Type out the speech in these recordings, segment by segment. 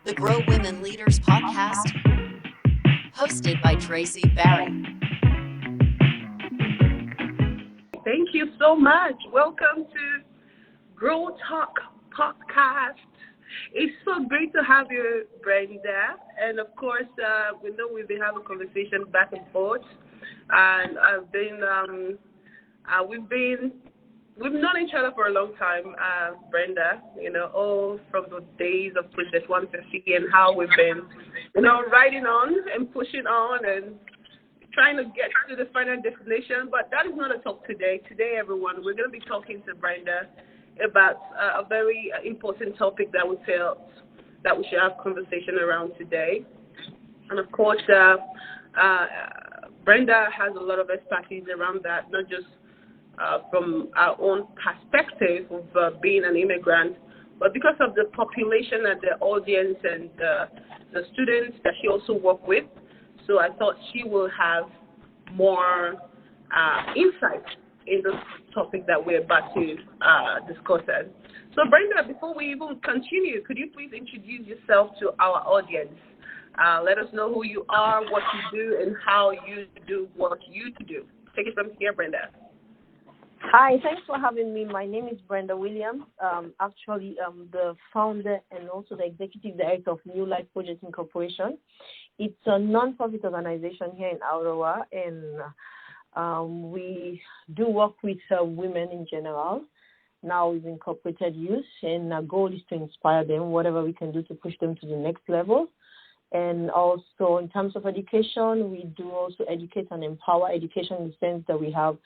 the Grow Women Leaders podcast, hosted by Tracy Barry. Thank you so much. Welcome to Grow Talk podcast. It's so great to have you, Brenda. And of course, we know we've been having conversation back and forth, and we've known each other for a long time, Brenda. All from the days of Project 150 and how we've been, riding on and pushing on and trying to get to the final destination. But that is not a talk today. Today, everyone, we're going to be talking to Brenda about a very important topic that we felt that we should have conversation around today. And of course, Brenda has a lot of expertise around that, not just from our own perspective of being an immigrant, but because of the population and the audience and the students that she also works with. So I thought she will have more insight in the topic that we're about to discuss. So Brenda, before we even continue, could you please introduce yourself to our audience? Let us know who you are, what you do, and how you do what you do. Take it from here, Brenda. Hi, thanks for having me. My name is Brenda Williams. Actually, I'm the founder and also the executive director of NewLife Project Incorporation. It's a non-profit organization here in Ottawa, and we do work with women in general. Now we've incorporated youth, and our goal is to inspire them, whatever we can do to push them to the next level. And also in terms of education, we do also educate and empower education in the sense that we have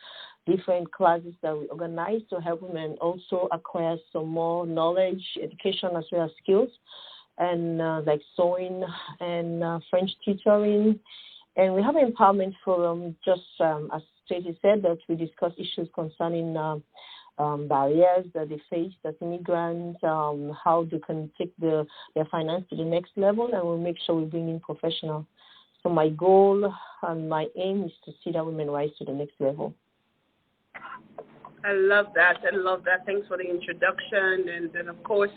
different classes that we organize to help women also acquire some more knowledge, education, as well as skills, and like sewing and French tutoring. And we have an empowerment forum, just as Tracy said, that we discuss issues concerning barriers that they face as immigrants, how they can take their finance to the next level, and we'll make sure we bring in professionals. So my goal and my aim is to see that women rise to the next level. I love that. Thanks for the introduction. And then, of course,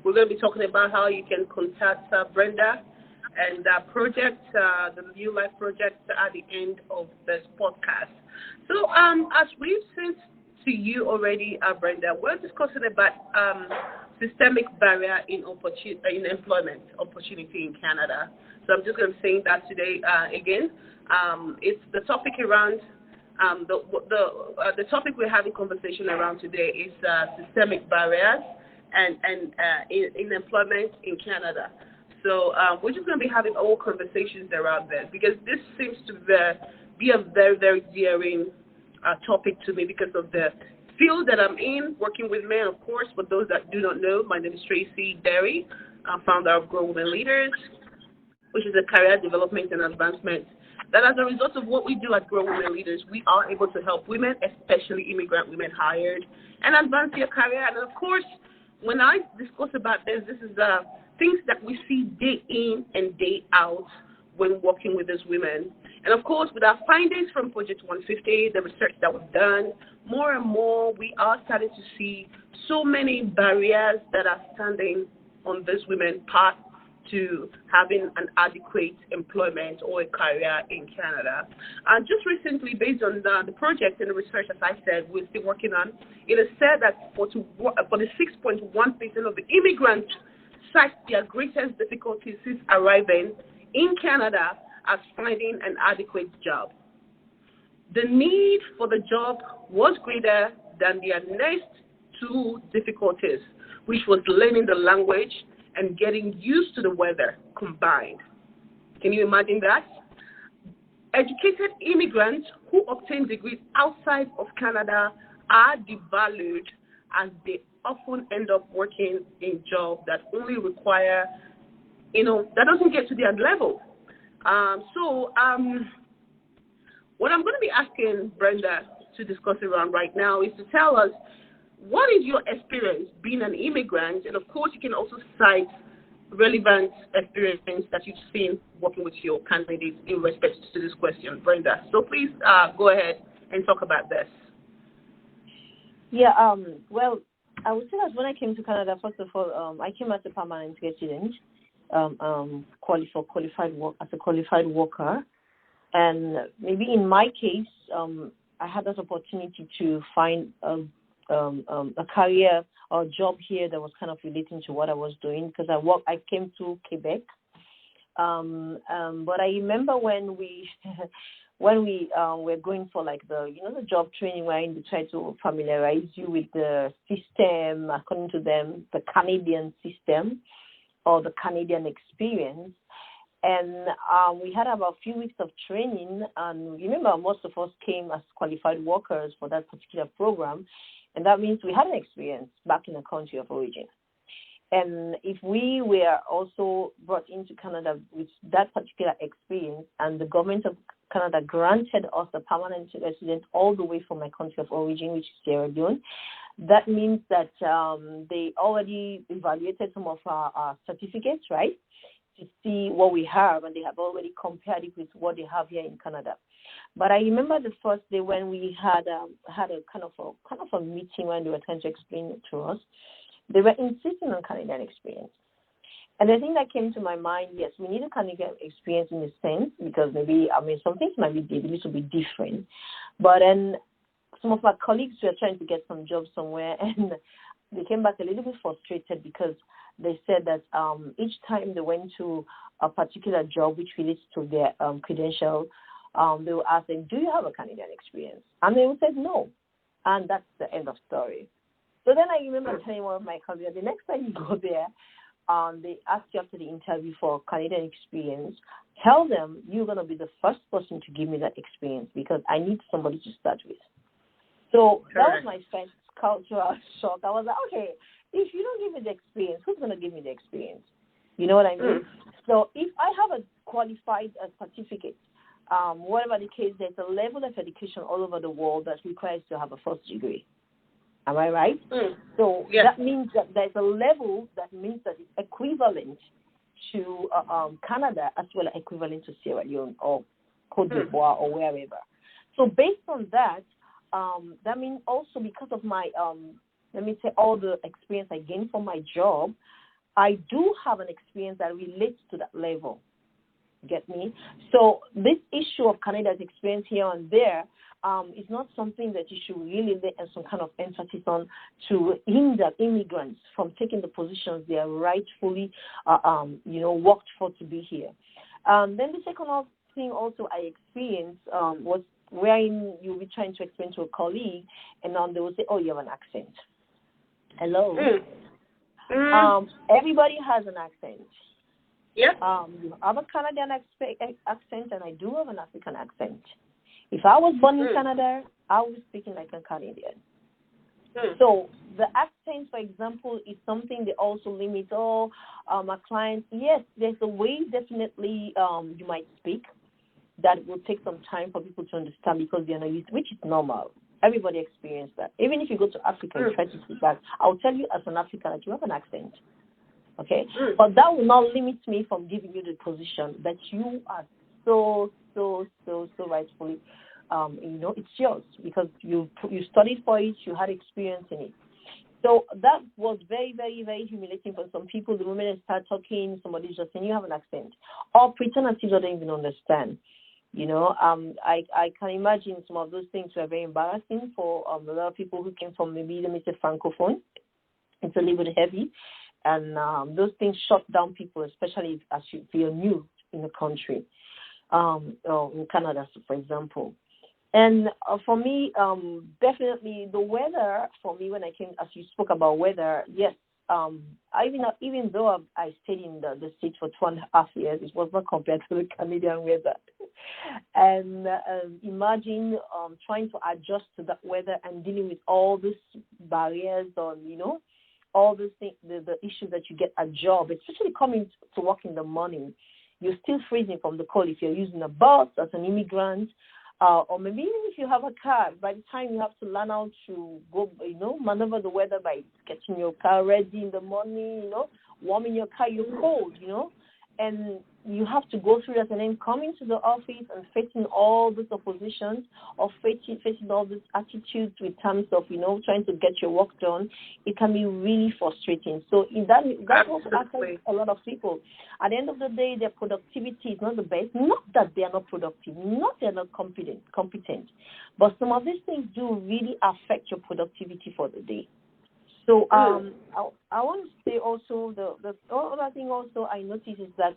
we're going to be talking about how you can contact Brenda and that project, the NewLife project, at the end of this podcast. So as we've said to you already, Brenda, we're discussing about systemic barrier in employment opportunity in Canada. So I'm just going to say that today again. It's the topic around the topic we're having conversation around today is systemic barriers and in employment in Canada. So we're just going to be having all conversations around this because this seems to be a very, very daring topic to me because of the field that I'm in, working with men, of course. For those that do not know, my name is Tracy Barry, founder of Grow Women Leaders, which is a career development and advancement. That as a result of what we do at Grow Women Leaders, we are able to help women, especially immigrant women hired, and advance their career. And of course, when I discuss about this is things that we see day in and day out when working with these women. And of course, with our findings from Project 150, the research that we've done, more and more we are starting to see so many barriers that are standing on this women's path to having an adequate employment or a career in Canada. And just recently, based on the project and the research, as I said, we're still working on, it is said that 46.1% of the immigrants cite their greatest difficulties since arriving in Canada as finding an adequate job. The need for the job was greater than their next two difficulties, which was learning the language and getting used to the weather combined. Can you imagine that? Educated immigrants who obtain degrees outside of Canada are devalued as they often end up working in jobs that only require, that doesn't get to their level. What I'm going to be asking Brenda to discuss around right now is to tell us what is your experience being an immigrant, and of course you can also cite relevant experience that you've seen working with your candidates in respect to this question, Brenda. So please go ahead and talk about this. Yeah, well, I would say that when I came to Canada, first of all, I came as a permanent resident. qualified work as a qualified worker. And maybe in my case, I had that opportunity to find a career or job here that was kind of relating to what I was doing, because I came to Quebec. But I remember when we were going for like the job training, where they try to familiarize you with the system, according to them, the Canadian system or the Canadian experience. And we had about a few weeks of training, and remember, most of us came as qualified workers for that particular program, and that means we had an experience back in the country of origin. And if we were also brought into Canada with that particular experience, and the government of Canada granted us a permanent resident all the way from my country of origin, which is Sierra Leone, that means that they already evaluated some of our certificates, right, to see what we have, and they have already compared it with what they have here in Canada. But I remember the first day when we had a kind of a meeting when they were trying to explain it to us. They were insisting on Canadian experience. And the thing that came to my mind, yes, we need a Canadian experience in a sense, because some things might be a little bit different. But then some of my colleagues were trying to get some jobs somewhere, and they came back a little bit frustrated because they said that each time they went to a particular job which relates to their credential, they would ask them, do you have a Canadian experience? And they would say no. And that's the end of story. So then I remember telling one of my colleagues, the next time you go there, they ask you after the interview for Canadian experience, tell them you're going to be the first person to give me that experience, because I need somebody to start with. So that was my first cultural shock. I was like, okay, if you don't give me the experience, who's going to give me the experience? You know what I mean? So if I have a qualified certificate, whatever the case, there's a level of education all over the world that requires to have a first degree. Am I right? So that means that there's a level that means that it's equivalent to Canada, as well as equivalent to Sierra Leone or Cote d'Ivoire or wherever. So based on that, that means also because of my, all the experience I gained from my job, I do have an experience that relates to that level. Get me? So this issue of Canada's experience here and there is not something that you should really lay some kind of emphasis on to hinder immigrants from taking the positions they are rightfully, worked for to be here. Then the second thing also I experienced was wherein you'll be trying to explain to a colleague, and they will say, oh, you have an accent. Hello? Everybody has an accent. Yeah. You have a Canadian accent, and I do have an African accent. If I was born in Canada, I would be speaking like a Canadian. So the accent, for example, is something they also limit. My clients, yes, there's a way definitely you might speak that will take some time for people to understand, because they're not used, which is normal. Everybody experiences that. Even if you go to Africa and try to speak that, I'll tell you as an African that you have an accent. Okay? But that will not limit me from giving you the position that you are so rightfully, it's yours, because you studied for it, you had experience in it. So that was very, very, very humiliating for some people. The moment they start talking, somebody's just saying, you have an accent. Or pretend as if they don't even understand. I can imagine some of those things were very embarrassing for a lot of people who came from maybe, Francophone. It's a little bit heavy. And those things shut down people, especially if you're new in the country, or in Canada, for example. And for me, definitely the weather, for me, when I came, as you spoke about weather, yes, even though I stayed in the States for 2.5 years, it was not compared to the Canadian weather. And imagine trying to adjust to that weather and dealing with all these barriers on, all these things, the issues that you get at job, especially coming to work in the morning. You're still freezing from the cold if you're using a bus as an immigrant, or maybe even if you have a car, by the time you have to learn how to go, maneuver the weather by getting your car ready in the morning, warming your car, you're cold, and you have to go through that, and then coming to the office and facing all these oppositions or facing all these attitudes in terms of, trying to get your work done, it can be really frustrating. So that also affects a lot of people. At the end of the day, their productivity is not the best. Not that they are not productive, not that they are not competent, but some of these things do really affect your productivity for the day. So I want to say also the other thing also I noticed is that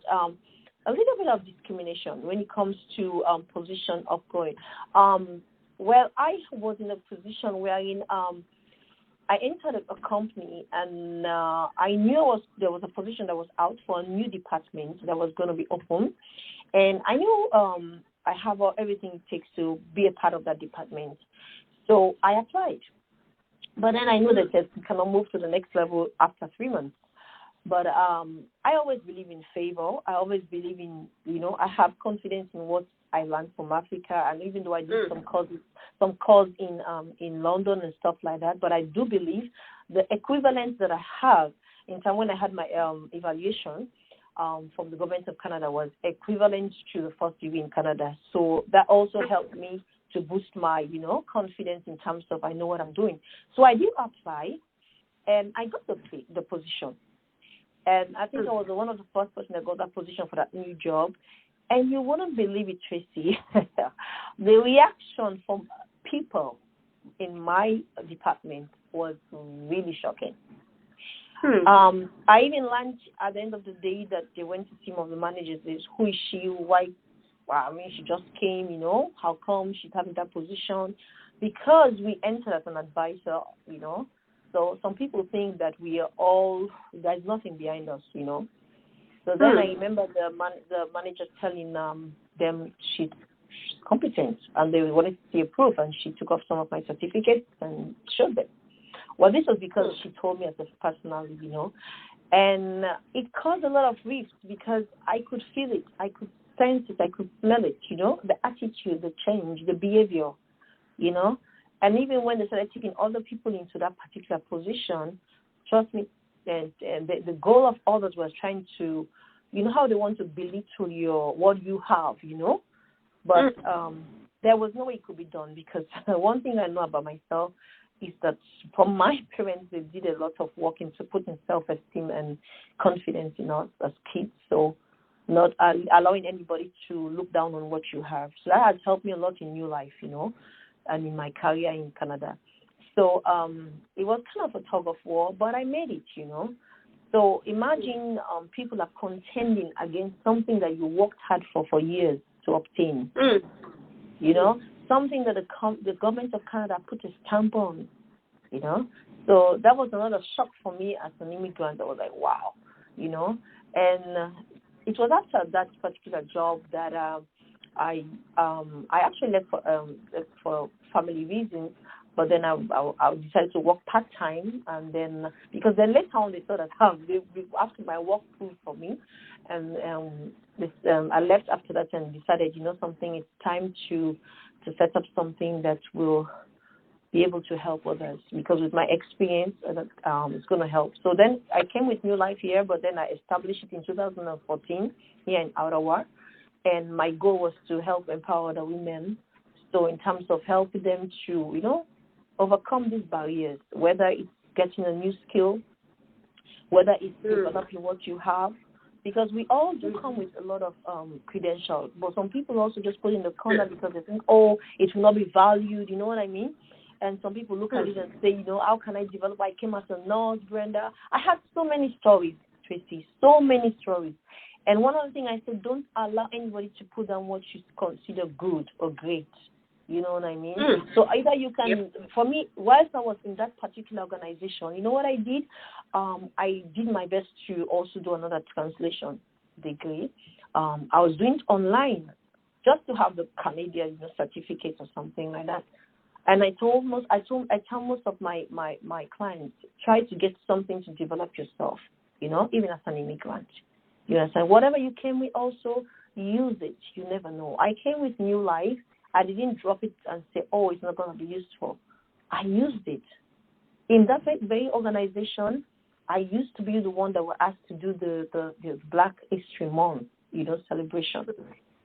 a little bit of discrimination when it comes to position of going. Well, I was in a position wherein I entered a company, and I knew there was a position that was out for a new department that was going to be open, and I knew I have everything it takes to be a part of that department. So I applied. But then I knew that you cannot move to the next level after 3 months. But I always believe in favor. I always believe in, I have confidence in what I learned from Africa. And even though I did some course in London and stuff like that, but I do believe the equivalence that I have in time when I had my evaluation from the government of Canada was equivalent to the first degree in Canada. So that also helped me to boost my, confidence in terms of I know what I'm doing. So I did apply, and I got the position. And I think I was one of the first person that got that position for that new job. And you wouldn't believe it, Tracy. The reaction from people in my department was really shocking. I even learned at the end of the day that they went to some of the managers. Who is she? Why? Wow, I mean, she just came, how come she's having that position? Because we entered as an advisor, So some people think that we are there's nothing behind us, So then I remember the manager telling them she's competent, and they wanted to see a proof, and she took off some of my certificates and showed them. Well, this was because she told me as a personality, and it caused a lot of rifts because I could feel it. I could sense it, I could smell it, the attitude, the change, the behavior, And even when they started taking other people into that particular position, trust me, and the goal of others was trying to, how they want to belittle what you have, But there was no way it could be done because one thing I know about myself is that from my parents, they did a lot of work into putting self-esteem and confidence in us as kids. So not allowing anybody to look down on what you have. So that has helped me a lot in NewLife, and in my career in Canada. So it was kind of a tug of war, but I made it, So imagine people are contending against something that you worked hard for years to obtain, something that the government of Canada put a stamp on, So that was another shock for me as an immigrant. I was like, wow, and it was after that particular job that I actually left for family reasons, but then I decided to work part-time, and then because then later on they saw that they after my work proved for me, and I left after that and decided, something, it's time to set up something that will be able to help others, because with my experience, it's going to help. So then I came with NewLife here, but then I established it in 2014 here in Ottawa, and my goal was to help empower the women. So in terms of helping them to, overcome these barriers, whether it's getting a new skill, whether it's developing what you have, because we all do come with a lot of credentials, but some people also just put in the corner because they think, it will not be valued, you know what I mean? And some people look at it and say, how can I develop? I came as a nurse, Brenda. I had so many stories, Tracy, so many stories. And one other thing I said, don't allow anybody to put down what you consider good or great. You know what I mean? So either you can, for me, whilst I was in that particular organization, you know what I did? I did my best to also do another translation degree. I was doing it online just to have the Canadian certificate or something like that. And I tell most of my clients, try to get something to develop yourself, even as an immigrant. You understand? Whatever you came with also, use it. You never know. I came with NewLife. I didn't drop it and say, it's not going to be useful. I used it. In that very organization, I used to be the one that was asked to do the Black History Month, celebration.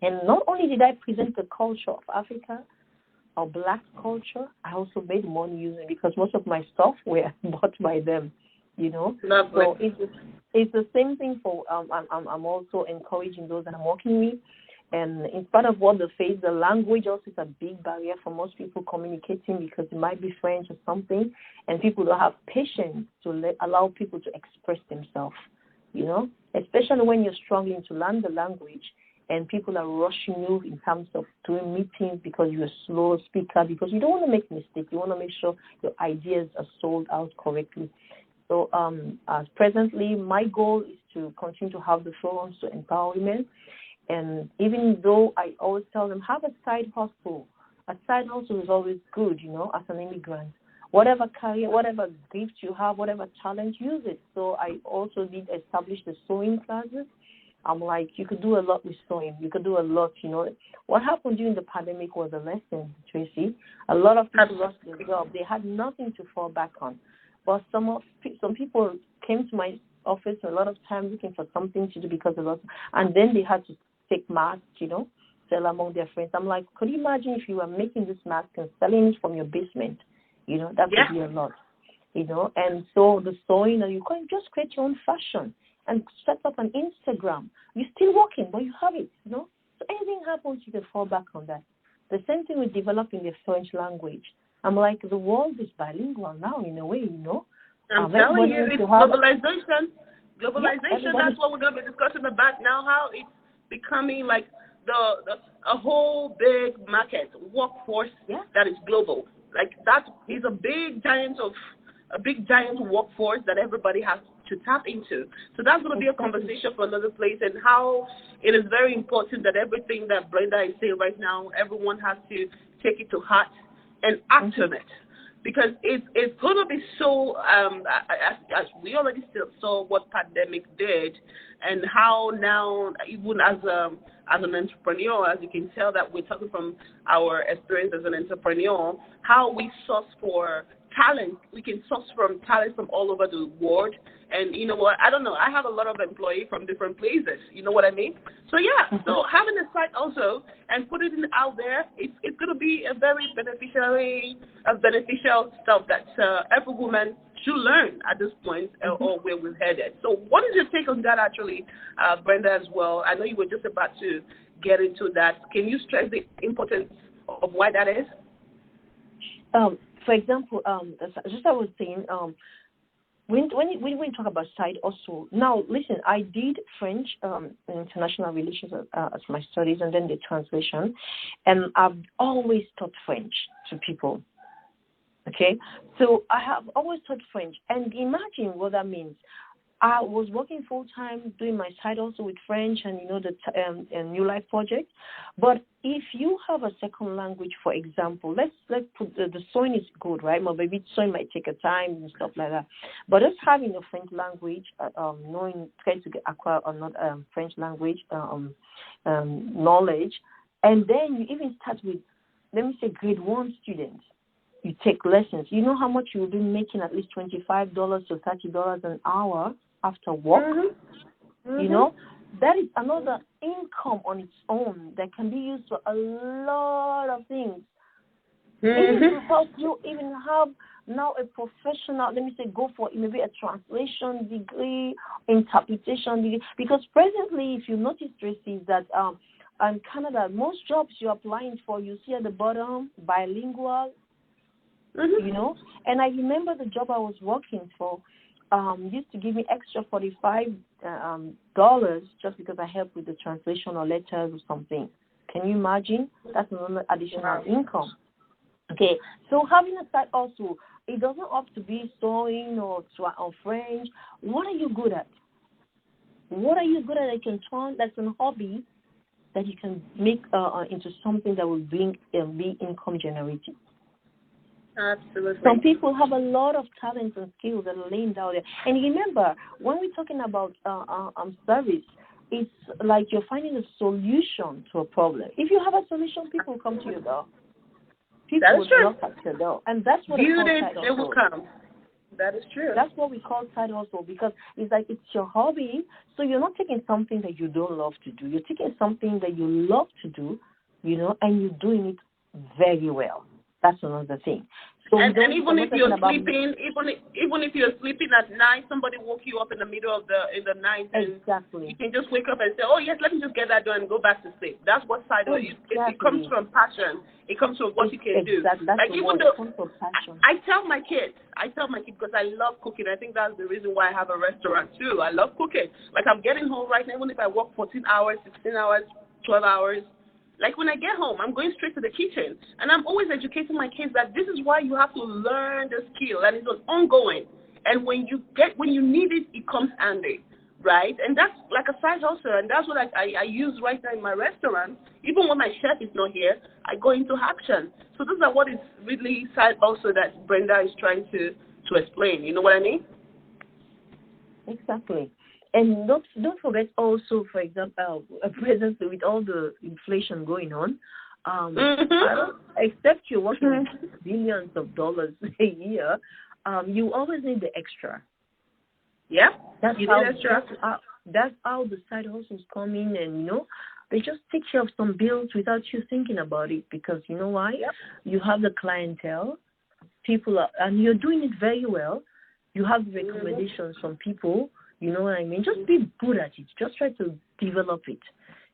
And not only did I present the culture of Africa, or Black culture, I also made money using it because most of my stuff were bought by them, Lovely. So it's the same thing for, I'm also encouraging those that I'm working with. And in spite of what they face, the language also is a big barrier for most people communicating because it might be French or something, and people don't have patience to allow people to express themselves, especially when you're struggling to learn the language and people are rushing you in terms of doing meetings because you're a slow speaker, because you don't want to make mistakes. You want to make sure your ideas are sold out correctly. So presently, my goal is to continue to have the forums to empower women. And even though I always tell them, have a side hustle. A side hustle is always good, as an immigrant. Whatever career, whatever gift you have, whatever talent, use it. So I also did establish the sewing classes. I'm like, you could do a lot with sewing. You could do a lot, What happened during the pandemic was a lesson, Tracy. A lot of people lost their job. They had nothing to fall back on. But some people came to my office a lot of times looking for something to do because of us, and then they had to take masks, sell among their friends. I'm like, could you imagine if you were making this mask and selling it from your basement? That would be a lot, And so the sewing, you can just create your own fashion and set up an Instagram. You're still working, but you have it, So anything happens, you can fall back on that. The same thing with developing the French language. I'm like, the world is bilingual now in a way, I'm telling you, it's globalization. Globalization, that's what we're going to be discussing about now, how it's becoming like a whole big market, workforce that is global. Like that is a big giant workforce that everybody has to tap into. So that's going to be a conversation for another place, and how it is very important that everything that Brenda is saying right now, everyone has to take it to heart and act on it. Because it's going to be so, as we already saw what pandemic did, and how now, even as an entrepreneur, as you can tell that we're talking from our experience as an entrepreneur, how we source for talent. We can source from talent from all over the world. And you know what? I don't know. I have a lot of employees from different places. You know what I mean? So yeah. So having a site also and putting it out there, it's going to be a very beneficial stuff that every woman should learn at this point, or where we're headed. So what is your take on that, actually, Brenda, as well? I know you were just about to get into that. Can you stress the importance of why that is? For example, just I was saying, when we talk about side also, now listen, I did French international relations as my studies, and then the translation, and I've always taught French to people. Okay, so I have always taught French, and imagine what that means. I was working full time doing my side also with French and the NewLife project. But if you have a second language, for example, let's put the sewing is good, right? But maybe sewing might take a time and stuff like that. But just having a French language, trying to acquire or not French language knowledge, and then you even start with, let me say, grade 1 students. You take lessons. You know how much you will be making, at least $25 to $30 an hour after work. That is another income on its own that can be used for a lot of things. Even to help you even have now a professional, let me say, go for maybe a translation degree, interpretation degree. Because presently, if you notice, Tracy, is that in Canada, most jobs you're applying for, you see at the bottom, bilingual, And I remember the job I was working for used to give me extra $45 just because I helped with the translation or letters or something. Can you imagine? That's another additional income. Okay, so having a side also, it doesn't have to be sewing or French. What are you good at? What are you good at that you can turn, that's a hobby that you can make into something that will be income generating? Absolutely. Some people have a lot of talents and skills that are laying down there. And remember, when we're talking about service, it's like you're finding a solution to a problem. If you have a solution, people will come to your door. People will knock at your door. And that's what they will come. That is true. That's what we call side hustle, because it's like it's your hobby. So you're not taking something that you don't love to do. You're taking something that you love to do, and you're doing it very well. That's another thing. So and even if you're sleeping, even if you're sleeping at night, somebody woke you up in the middle of the night, and exactly, you can just wake up and say, "Oh yes, let me just get that done and go back to sleep." That's what side hustle is. It comes from passion. It comes from what you can do. That's like the even word. though it comes from passion. I tell my kids because I love cooking. I think that's the reason why I have a restaurant too. I love cooking. Like I'm getting home right now, even if I work 14 hours, 16 hours, 12 hours. Like when I get home, I'm going straight to the kitchen, and I'm always educating my kids that this is why you have to learn the skill, and it's ongoing. And when you need it, it comes handy, right? And that's like a side hustle, and that's what I use right now in my restaurant. Even when my chef is not here, I go into action. So those are what is really side hustle that Brenda is trying to explain. You know what I mean? Exactly. And don't forget also, for example, present with all the inflation going on, except you're working with billions of dollars a year, you always need the extra. Yeah, that's how the side hustles come in, and they just take care of some bills without you thinking about it, because you know why? Yep. You have the clientele, and you're doing it very well. You have recommendations from people. You know what I mean? Just be good at it. Just try to develop it.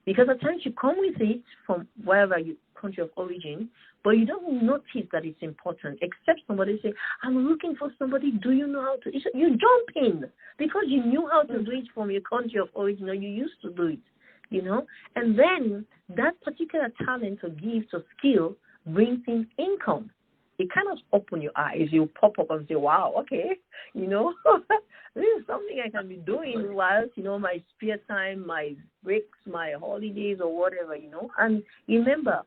Because at times you come with it from wherever your country of origin, but you don't notice that it's important, except somebody say, I'm looking for somebody, do you know how to? You jump in because you knew how to do it from your country of origin, or you used to do it, And then that particular talent or gift or skill brings in income. It kind of open your eyes. You pop up and say, wow, okay, this is something I can be doing whilst, my spare time, my breaks, my holidays or whatever, And remember,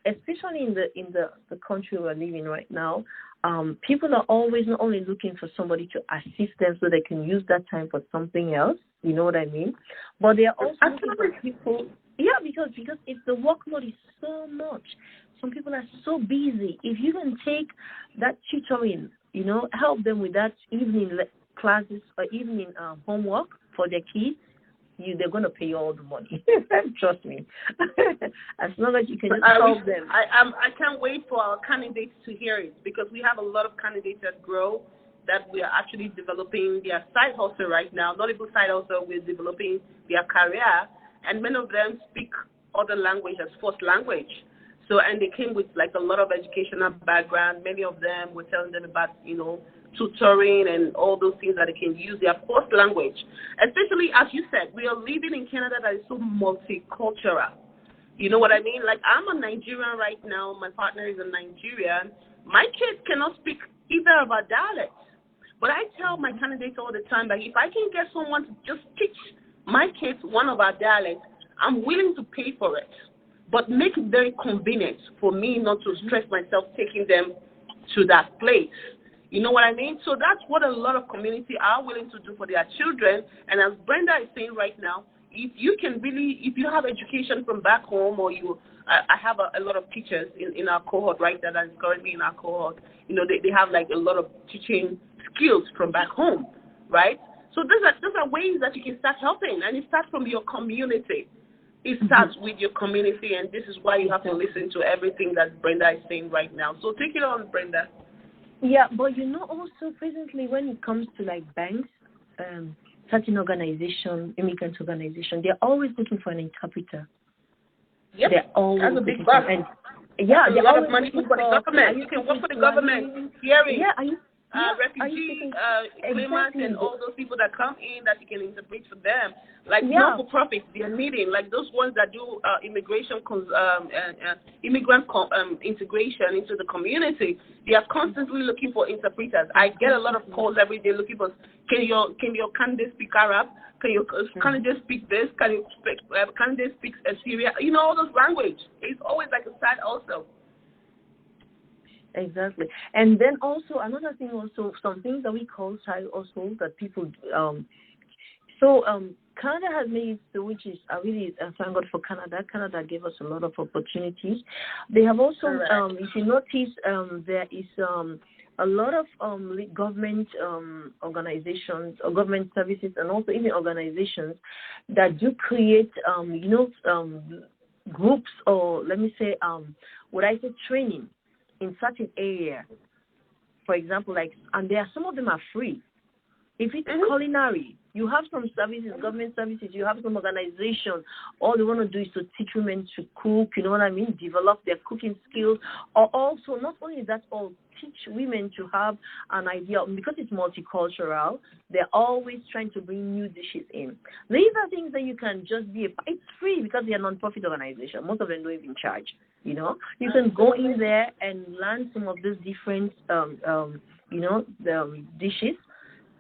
especially in the country we're living right now, people are always not only looking for somebody to assist them so they can use that time for something else, you know what I mean? But they are also looking for people, because it's the workload is so much. Some people are so busy. If you can take that tutoring, help them with that evening classes or evening homework for their kids, they're going to pay you all the money. Trust me. As long as you can just help them. I can't wait for our candidates to hear it, because we have a lot of candidates that grow, that we are actually developing their side hustle right now. Not even side hustle, we're developing their career, and many of them speak other language as first language. So, and they came with like a lot of educational background. Many of them were telling them about, tutoring and all those things that they can use their first language. Especially, as you said, we are living in Canada that is so multicultural. You know what I mean? Like, I'm a Nigerian right now. My partner is a Nigerian. My kids cannot speak either of our dialects. But I tell my candidates all the time that if I can get someone to just teach my kids one of our dialects, I'm willing to pay for it. But make it very convenient for me not to stress myself taking them to that place. You know what I mean? So that's what a lot of community are willing to do for their children. And as Brenda is saying right now, if you have education from back home, or I have a lot of teachers in our cohort right now that is currently in our cohort. They have like a lot of teaching skills from back home, right? So those are ways that you can start helping, and it starts from your community. It starts with your community, and this is why you have to listen to everything that Brenda is saying right now. So take it on, Brenda. Yeah, but also presently when it comes to like banks, certain organization, immigrant organization, they're always looking for an interpreter. Yep, they're always that's a big buck. Yeah, a lot of money for the government. You can work for the government. Hearing. Yeah, refugee claimants and all those people that come in that you can interpret for them. Like not-for-profit, they're needing, like those ones that do immigrant integration into the community. They are constantly looking for interpreters. I get a lot of calls every day looking for, can your candidate speak Arab? Can your candidate speak this? Can your candidate speak Assyria? All those language. It's always like a side also. Exactly. And then also another thing, also some things that we call side also that people Canada has made it, which is I really thank God for Canada. Canada gave us a lot of opportunities. They have also if you notice there is a lot of government organizations or government services, and also even organizations that do create, groups, or let me say, training in certain area. For example, and some of them are free. If it's culinary, you have some services, government services, you have some organization, all they want to do is to teach women to cook, you know what I mean, develop their cooking skills, or also, not only that, or teach women to have an idea, because it's multicultural, they're always trying to bring new dishes in. These are things that you can just it's free because they're a non-profit organization. Most of them don't even charge, you know. You can go in there and learn some of these different, dishes,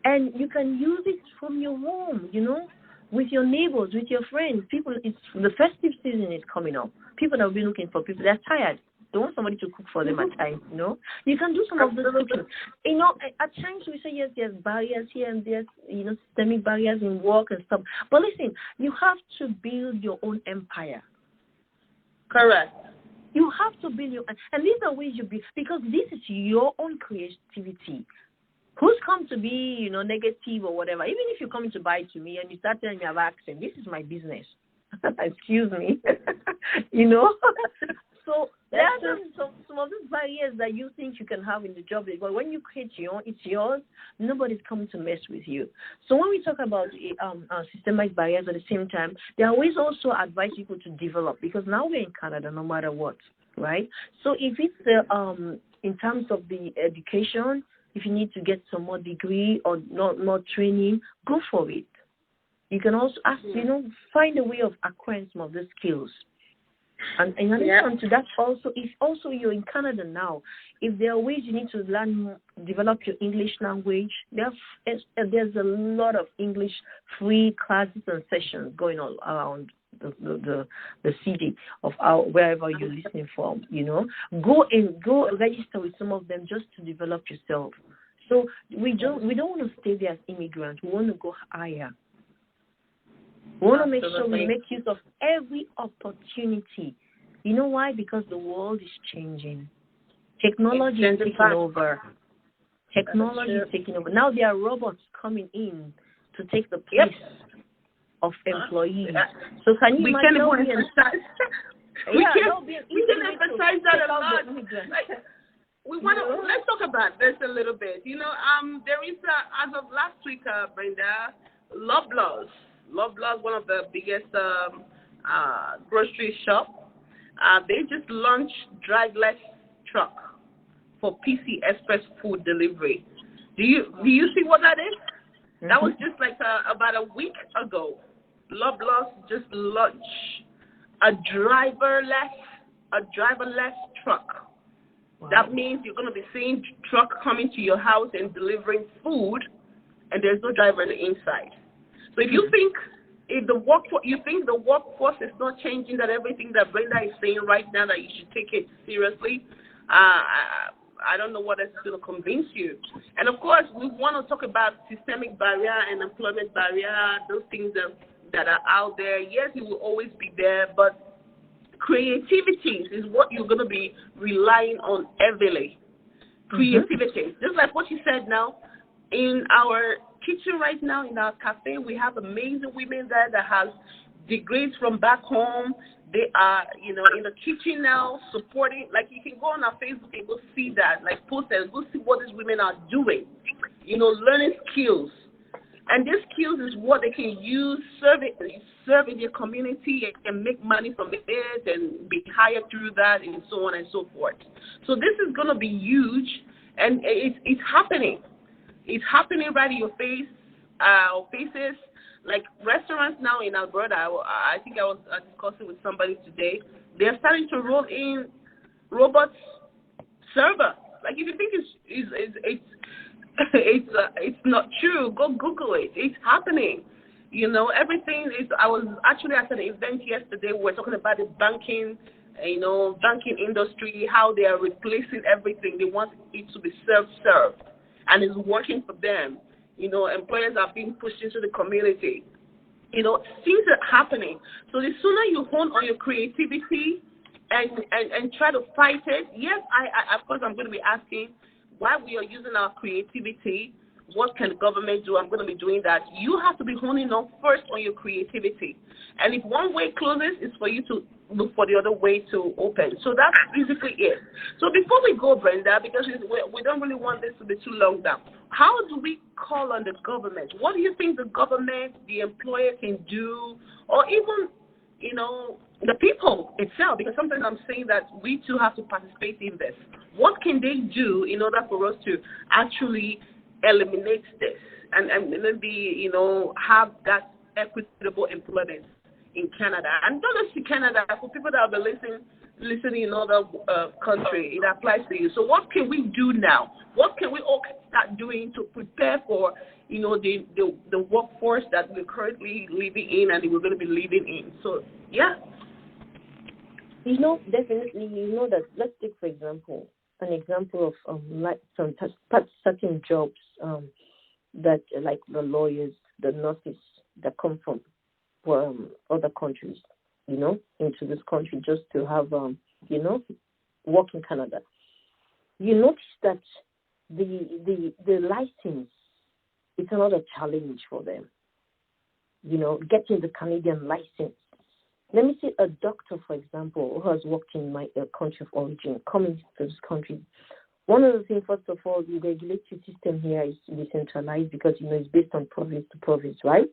and you can use it from your home, you know, with your neighbors, with your friends. People, the festive season is coming up. People have been looking for people. They're tired. They want somebody to cook for them at times, you know. You can do some of this cooking. You know, at times we say, yes, there's barriers here and there's, systemic barriers in work and stuff. But listen, you have to build your own empire. Correct. You have to build your, and these are ways you build, because this is your own creativity. Who's come to be, negative or whatever? Even if you're coming to buy to me and you start telling me I have accent, this is my business. Excuse me. So there are some of these barriers that you think you can have in the job, but when you create your own, it's yours. Nobody's coming to mess with you. So when we talk about systemic barriers at the same time, there are ways also advise people to develop, because now we're in Canada no matter what, right? So if it's in terms of the education, if you need to get some more degree or more training, go for it. You can also find a way of acquiring some of the skills. And in addition to that, also, if also you're in Canada now, if there are ways you need to learn, develop your English language, there's a lot of English free classes and sessions going all around the city of wherever you're listening from. Go register with some of them just to develop yourself. So we don't want to stay there as immigrants. We want to go higher. We want to make sure we make use of every opportunity. You know why? Because the world is changing. Technology is taking over. Technology is taking over. Now there are robots coming in to take the place of employees. So can you imagine? We can emphasize that a lot. Let's talk about this a little bit. There is as of last week, Brenda, Loblaws, one of the biggest grocery shops, they just launched driverless truck for PC Express food delivery. Do you see what that is? Mm-hmm. That was just about a week ago. Loblaws just launched a driverless truck. Wow. That means you're going to be seeing truck coming to your house and delivering food, and there's no driver on the inside. So if you think the workforce is not changing, that everything that Brenda is saying right now, that you should take it seriously, I don't know what else is going to convince you. And of course, we want to talk about systemic barrier and employment barrier, those things that are out there. Yes, it will always be there, but creativity is what you're going to be relying on heavily. Creativity. Just like what you said now, in our kitchen right now, in our cafe, we have amazing women there that have degrees from back home. They are, in the kitchen now, supporting. Like, you can go on our Facebook and go see that, like, posters, go see what these women are doing, learning skills. And these skills is what they can use, serve in their community, and make money from it and be hired through that, and so on and so forth. So this is going to be huge, and it's happening. It's happening right in your faces. Like restaurants now in Alberta, I think I was discussing with somebody today. They're starting to roll in robots server. Like, if you think it's not true, go Google it. It's happening. Everything is. I was actually at an event yesterday. We were talking about the banking industry, how they are replacing everything. They want it to be self-served, and it's working for them. Employers are being pushed into the community. Things are happening. So the sooner you hone on your creativity and try to fight it, yes, of course I'm going to be asking, while we are using our creativity, what can government do? I'm going to be doing that. You have to be honing on first on your creativity. And if one way closes, it's for you to look for the other way to open. So that's basically it. So before we go, Brenda, because we don't really want this to be too long now, how do we call on the government? What do you think the government, the employer can do, or even, the people itself? Because sometimes I'm saying that we too have to participate in this. What can they do in order for us to actually eliminate this and maybe, have that equitable employment in Canada? And not just in Canada, for people that have been listening in other countries, it applies to you. So what can we do now? What can we all start doing to prepare for, the workforce that we're currently living in and we're going to be living in? So, yeah. Definitely, that, let's take, for example, an example of like some certain jobs that, like the lawyers, the nurses that come from other countries, into this country just to have, work in Canada. You notice that the license is another challenge for them. Getting the Canadian license. Let me say a doctor, for example, who has worked in my country of origin, coming to this country. One of the things, first of all, the regulatory system here is decentralized because, it's based on province to province, right?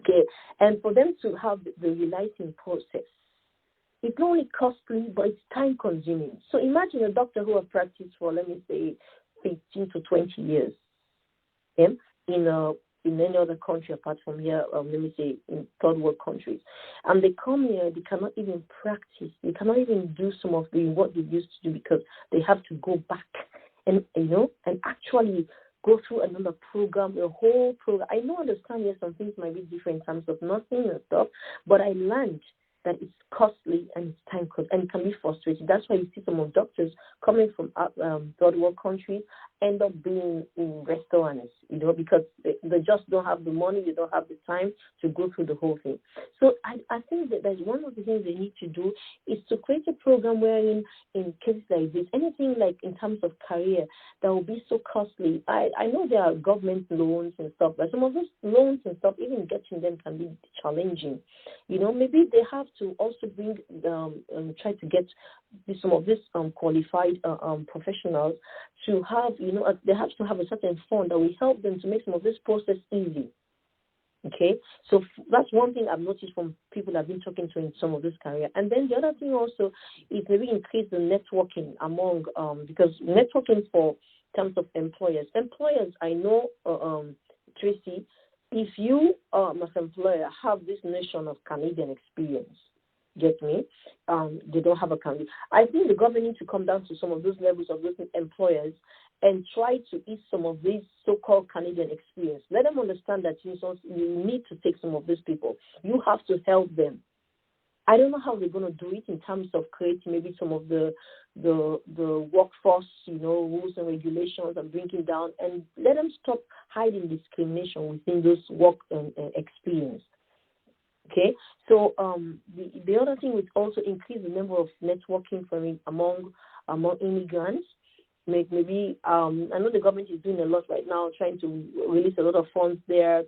Okay, and for them to have the relicensing process, it's not only costly, but it's time-consuming. So imagine a doctor who has practiced for, let me say, 15 to 20 years, in any other country apart from here, let me say in third world countries. And they come here, they cannot even practice. They cannot even do some of what they used to do because they have to go back and actually go through another program, a whole program. I understand, yes, some things might be different in terms of nursing and stuff, but I learned that it's costly and it's time consuming and it can be frustrating. That's why you see some of doctors coming from third world countries end up being in restaurants, because they just don't have the money, they don't have the time to go through the whole thing. So I think that that's one of the things they need to do is to create a program wherein in cases like this, anything like in terms of career that will be so costly. I know there are government loans and stuff, but some of those loans and stuff, even getting them can be challenging. Maybe they have to also bring, try to get some of these qualified professionals to have, they have to have a certain fund that will help them to make some of this process easy. Okay, so that's one thing I've noticed from people I've been talking to in some of this career. And then the other thing also is maybe increase the networking among, because networking for terms of employers, I know, Tracy, if you, as an employer, have this notion of Canadian experience, get me? They don't have a Canadian. I think the government needs to come down to some of those levels of those employers and try to ease some of these so-called Canadian experience. Let them understand that you need to take some of these people. You have to help them. I don't know how they're going to do it in terms of creating maybe some of the workforce, rules and regulations and bringing down, and let them stop hiding discrimination within those work experience. Okay, so the other thing is also increase the number of networking among immigrants. Maybe I know the government is doing a lot right now, trying to release a lot of funds there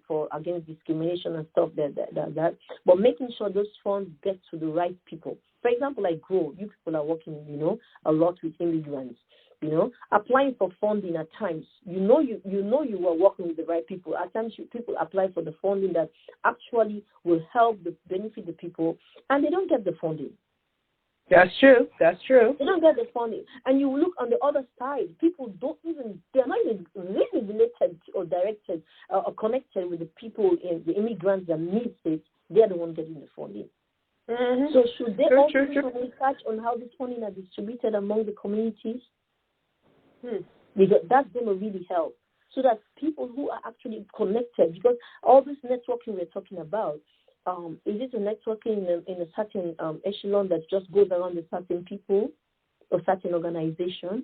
for against discrimination and stuff that. But making sure those funds get to the right people. For example, like Grow, you people are working, a lot with immigrants. Applying for funding at times, you are working with the right people. At times, people apply for the funding that actually will benefit the people, and they don't get the funding. That's true. They don't get the funding. And you look on the other side, people they're not even really related or directed or connected with the people, the immigrants that need it. They're the ones getting the funding. Mm-hmm. So should they also do some research on how this funding are distributed among the communities? Because that's going to really help. So that people who are actually connected, because all this networking we're talking about, is it a networking in a certain echelon that just goes around with certain people or certain organization,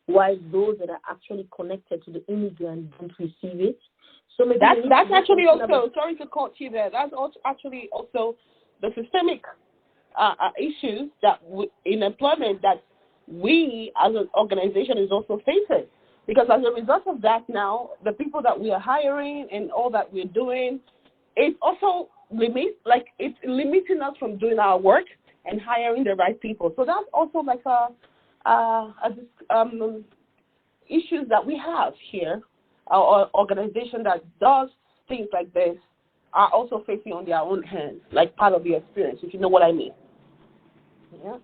while those that are actually connected to the immigrant don't receive it? So maybe that's actually also, sorry to cut you there, that's actually also the systemic issues that in employment that we as an organization is also facing. Because as a result of that now, the people that we are hiring and all that we're doing, it's also it's limiting us from doing our work and hiring the right people. So that's also like issues that we have here. Our organization that does things like this are also facing on their own hands, like part of the experience, if you know what I mean. Yeah.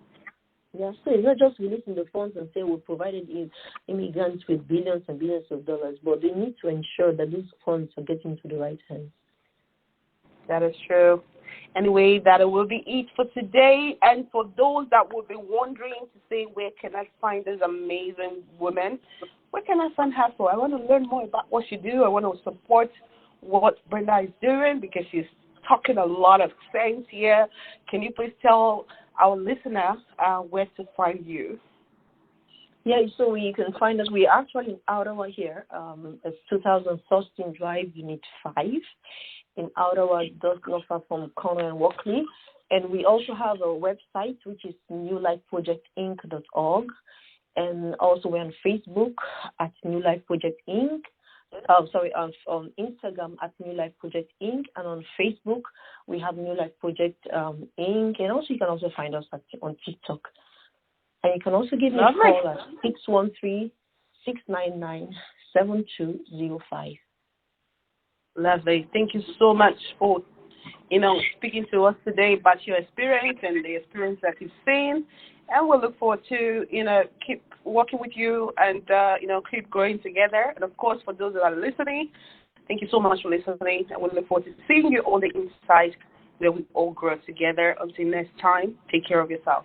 Yeah, so it's not just releasing the funds and say we provided immigrants with billions and billions of dollars, but they need to ensure that these funds are getting to the right hands. That is true. Anyway, that will be it for today. And for those that will be wondering to say, where can I find this amazing woman? Where can I find her for? I want to learn more about what she do. I want to support what Brenda is doing because she's talking a lot of sense here. Can you please tell our listener where to find you? Yeah, so you can find us. We're actually in Ottawa here. It's 2000 Thurston Drive, Unit 5 in Ottawa, just not far from Conner and Walkley. And we also have a website, which is newlifeprojectinc.org. And also we're on Facebook at New Life Project Inc. On Instagram at New Life Project Inc. And on Facebook, we have New Life Project Inc. And also you can also find us on TikTok. And you can also give me a call at 613-699-7205. Lovely. Thank you so much for, speaking to us today about your experience and the experience that you've seen. And we'll look forward to, keep working with you and, keep growing together. And, of course, for those that are listening, thank you so much for listening. And we'll look forward to seeing you on the inside where we all grow together. Until next time, take care of yourself.